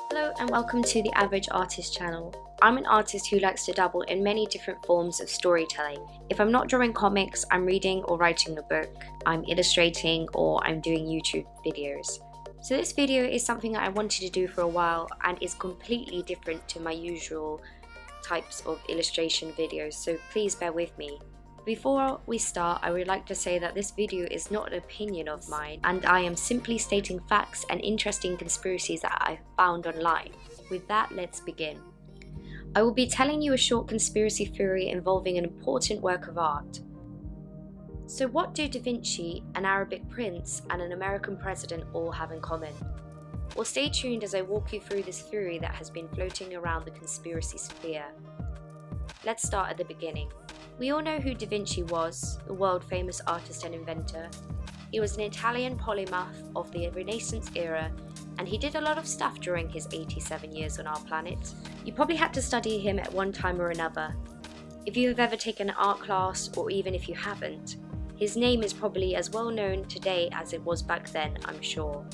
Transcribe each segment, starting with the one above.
Hello and welcome to the Average Artist channel. I'm an artist who likes to dabble in many different forms of storytelling. If I'm not drawing comics, I'm reading or writing a book, I'm illustrating, or I'm doing YouTube videos. So this video is something that I wanted to do for a while and is completely different to my usual types of illustration videos, so please bear with me. Before we start, I would like to say that this video is not an opinion of mine, and I am simply stating facts and interesting conspiracies that I found online. With that, let's begin. I will be telling you a short conspiracy theory involving an important work of art. So what do Da Vinci, an Arabic prince, and an American president all have in common? Well, stay tuned as I walk you through this theory that has been floating around the conspiracy sphere. Let's start at the beginning. We all know who Da Vinci was, the world-famous artist and inventor. He was an Italian polymath of the Renaissance era, and he did a lot of stuff during his 87 years on our planet. You probably had to study him at one time or another. If you have ever taken an art class, or even if you haven't, his name is probably as well known today as it was back then, I'm sure.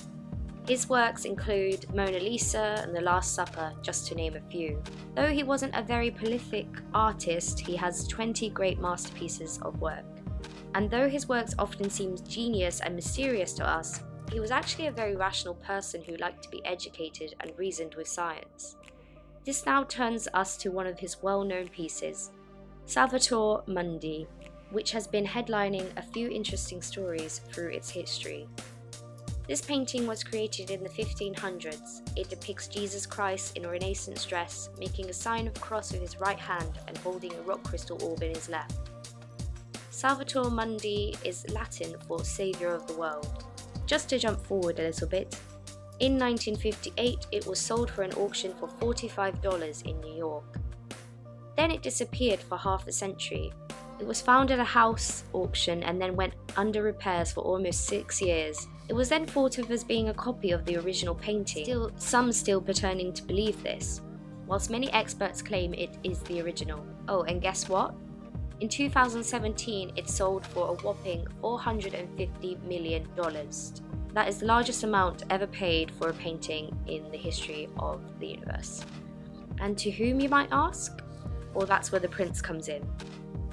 His works include Mona Lisa and The Last Supper, just to name a few. Though he wasn't a very prolific artist, he has 20 great masterpieces of work. And though his works often seem genius and mysterious to us, he was actually a very rational person who liked to be educated and reasoned with science. This now turns us to one of his well-known pieces, Salvator Mundi, which has been headlining a few interesting stories through its history. This painting was created in the 1500s. It depicts Jesus Christ in a Renaissance dress, making a sign of a cross with his right hand and holding a rock crystal orb in his left. Salvator Mundi is Latin for Saviour of the World. Just to jump forward a little bit, in 1958 it was sold for an auction for $45 in New York. Then it disappeared for half a century. It was found at a house auction and then went under repairs for almost 6 years. It was then thought of as being a copy of the original painting, some still pretending to believe this, whilst many experts claim it is the original. Oh, and guess what? In 2017 it sold for a whopping $450 million. That is the largest amount ever paid for a painting in the history of the universe. And to whom, you might ask? Well, that's where the prince comes in.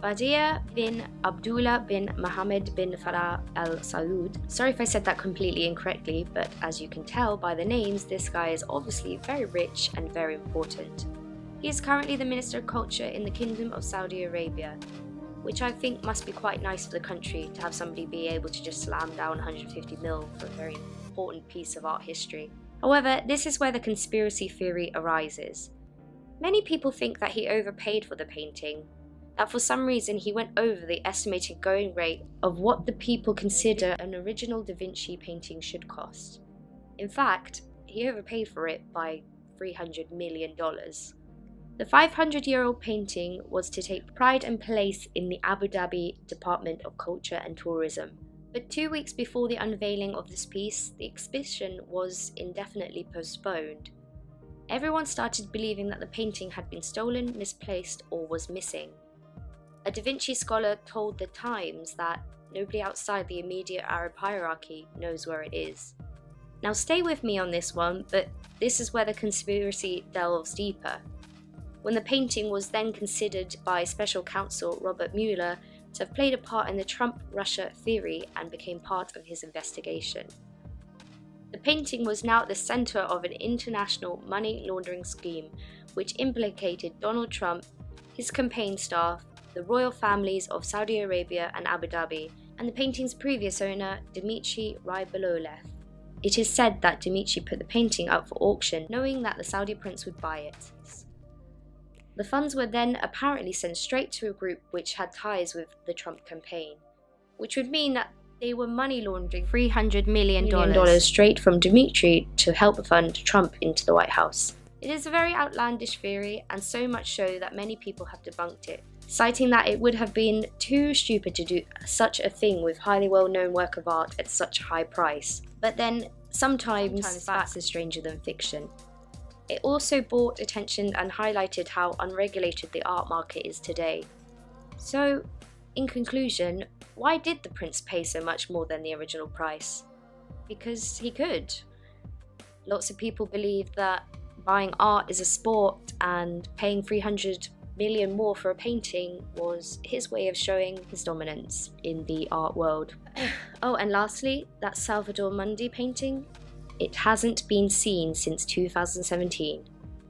Badia bin Abdullah bin Mohammed bin Farah Al Saud. Sorry if I said that completely incorrectly, but as you can tell by the names, this guy is obviously very rich and very important. He is currently the Minister of Culture in the Kingdom of Saudi Arabia, which I think must be quite nice for the country to have somebody be able to just slam down 150 mil for a very important piece of art history. However, this is where the conspiracy theory arises. Many people think that he overpaid for the painting, that for some reason he went over the estimated going rate of what the people consider an original Da Vinci painting should cost. In fact, he overpaid for it by $300 million. The 500-year-old painting was to take pride and place in the Abu Dhabi Department of Culture and Tourism. But 2 weeks before the unveiling of this piece, the exhibition was indefinitely postponed. Everyone started believing that the painting had been stolen, misplaced, or was missing. A Da Vinci scholar told The Times that nobody outside the immediate Arab hierarchy knows where it is. Now stay with me on this one, but this is where the conspiracy delves deeper. When the painting was then considered by special counsel Robert Mueller to have played a part in the Trump-Russia theory and became part of his investigation. The painting was now at the center of an international money laundering scheme which implicated Donald Trump, his campaign staff, the royal families of Saudi Arabia and Abu Dhabi, and the painting's previous owner, Dmitry Rybolovlev. It is said that Dmitry put the painting up for auction knowing that the Saudi prince would buy it. The funds were then apparently sent straight to a group which had ties with the Trump campaign, which would mean that they were money laundering $300 million straight from Dmitry to help fund Trump into the White House. It is a very outlandish theory, and so much so that many people have debunked it, citing that it would have been too stupid to do such a thing with highly well-known work of art at such a high price. But then, sometimes facts are stranger than fiction. It also brought attention and highlighted how unregulated the art market is today. So, in conclusion, why did the prince pay so much more than the original price? Because he could. Lots of people believe that buying art is a sport and paying 300 million more for a painting was his way of showing his dominance in the art world. Oh, and lastly, that Salvador Mundi painting, it hasn't been seen since 2017.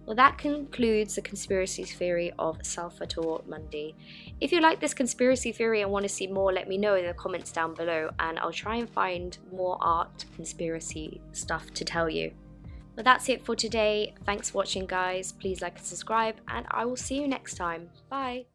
Well, that concludes the conspiracy theory of Salvador Mundi. If you like this conspiracy theory and want to see more, let me know in the comments down below, and I'll try and find more art conspiracy stuff to tell you. But that's it for today. Thanks for watching, guys. Please like and subscribe, and I will see you next time. Bye.